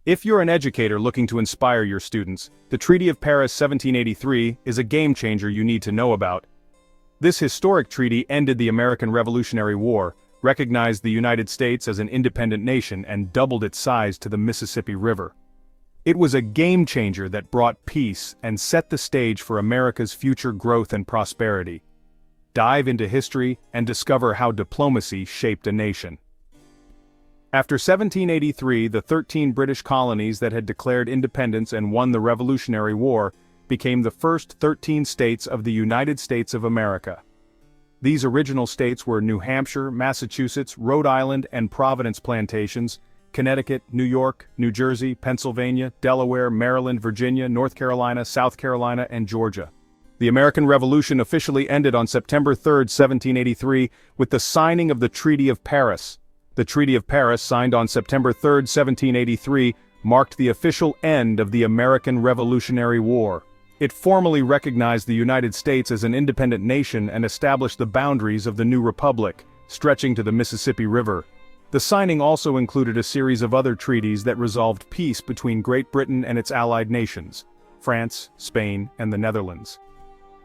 If you're an educator looking to inspire your students, the Treaty of Paris 1783 is a game-changer you need to know about. This historic treaty ended the American Revolutionary War, recognized the United States as an independent nation, and doubled its size to the Mississippi River. It was a game-changer that brought peace and set the stage for America's future growth and prosperity. Dive into history and discover how diplomacy shaped a nation. After 1783, the 13 British colonies that had declared independence and won the Revolutionary War became the first 13 states of the United States of America. These original states were New Hampshire, Massachusetts, Rhode Island, and Providence plantations, Connecticut, New York, New Jersey, Pennsylvania, Delaware, Maryland, Virginia, North Carolina, South Carolina, and Georgia. The American Revolution officially ended on September 3, 1783, with the signing of the Treaty of Paris. The Treaty of Paris, signed on September 3, 1783, marked the official end of the American Revolutionary War. It formally recognized the United States as an independent nation and established the boundaries of the new republic, stretching to the Mississippi River. The signing also included a series of other treaties that resolved peace between Great Britain and its allied nations, France, Spain, and the Netherlands.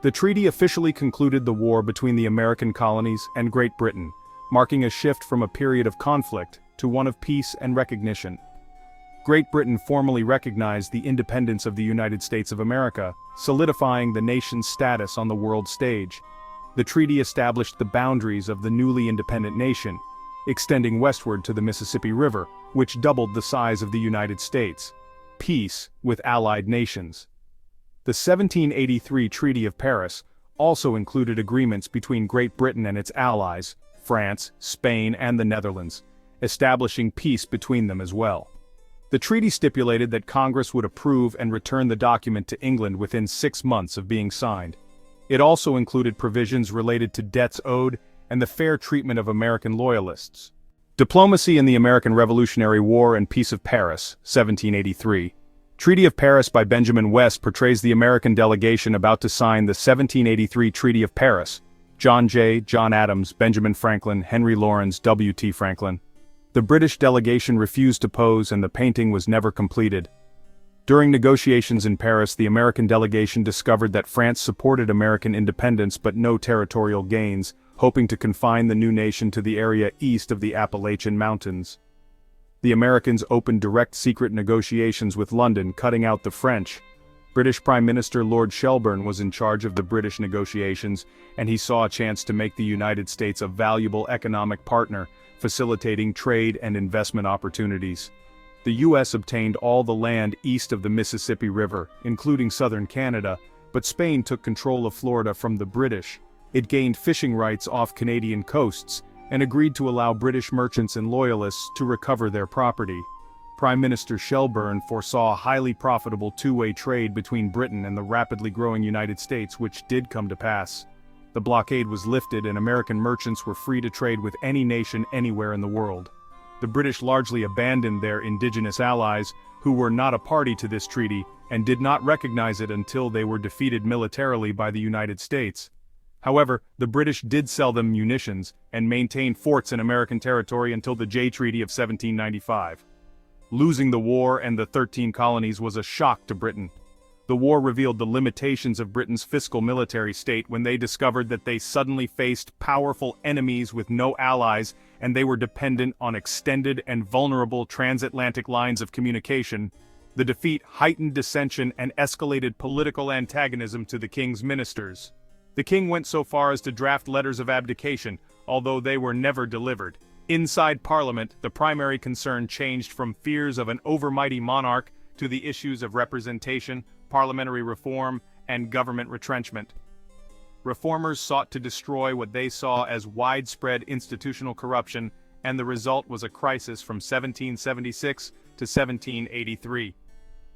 The treaty officially concluded the war between the American colonies and Great Britain, marking a shift from a period of conflict to one of peace and recognition. Great Britain formally recognized the independence of the United States of America, solidifying the nation's status on the world stage. The treaty established the boundaries of the newly independent nation, extending westward to the Mississippi River, which doubled the size of the United States. Peace with allied nations. The 1783 Treaty of Paris also included agreements between Great Britain and its allies, France, Spain, and the Netherlands, establishing peace between them as well. The treaty stipulated that Congress would approve and return the document to England within 6 months of being signed. It also included provisions related to debts owed and the fair treatment of American loyalists. Diplomacy in the American Revolutionary War and Peace of Paris, 1783. Treaty of Paris by Benjamin West portrays the American delegation about to sign the 1783 Treaty of Paris. John Jay, John Adams, Benjamin Franklin, Henry Laurens, W.T. Franklin. The British delegation refused to pose and the painting was never completed. During negotiations in Paris, the American delegation discovered that France supported American independence but no territorial gains, hoping to confine the new nation to the area east of the Appalachian Mountains. The Americans opened direct secret negotiations with London, cutting out the French. British Prime Minister Lord Shelburne was in charge of the British negotiations, and he saw a chance to make the United States a valuable economic partner, facilitating trade and investment opportunities. The U.S. obtained all the land east of the Mississippi River, including southern Canada, but Spain took control of Florida from the British. It gained fishing rights off Canadian coasts, and agreed to allow British merchants and loyalists to recover their property. Prime Minister Shelburne foresaw a highly profitable two-way trade between Britain and the rapidly growing United States, which did come to pass. The blockade was lifted and American merchants were free to trade with any nation anywhere in the world. The British largely abandoned their indigenous allies, who were not a party to this treaty, and did not recognize it until they were defeated militarily by the United States. However, the British did sell them munitions and maintained forts in American territory until the Jay Treaty of 1795. Losing the war and the 13 colonies was a shock to Britain. The war revealed the limitations of Britain's fiscal military state when they discovered that they suddenly faced powerful enemies with no allies, and they were dependent on extended and vulnerable transatlantic lines of communication. The defeat heightened dissension and escalated political antagonism to the king's ministers. The king went so far as to draft letters of abdication, although they were never delivered. Inside Parliament, the primary concern changed from fears of an overmighty monarch to the issues of representation, parliamentary reform, and government retrenchment. Reformers sought to destroy what they saw as widespread institutional corruption, and the result was a crisis from 1776 to 1783.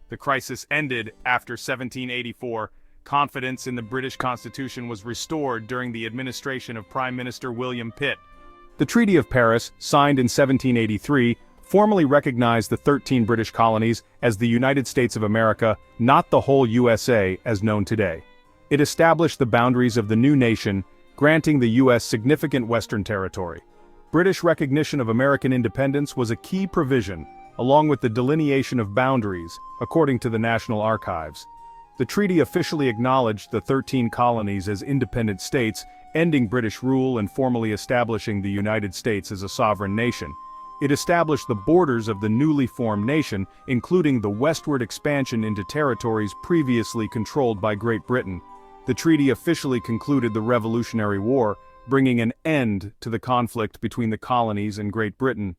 The crisis ended after 1784. Confidence in the British Constitution was restored during the administration of Prime Minister William Pitt. The Treaty of Paris, signed in 1783, formally recognized the 13 British colonies as the United States of America, not the whole USA as known today. It established the boundaries of the new nation, granting the U.S. significant western territory. British recognition of American independence was a key provision, along with the delineation of boundaries, according to the National Archives. The treaty officially acknowledged the 13 colonies as independent states, ending British rule and formally establishing the United States as a sovereign nation. It established the borders of the newly formed nation, including the westward expansion into territories previously controlled by Great Britain. The treaty officially concluded the Revolutionary War, bringing an end to the conflict between the colonies and Great Britain.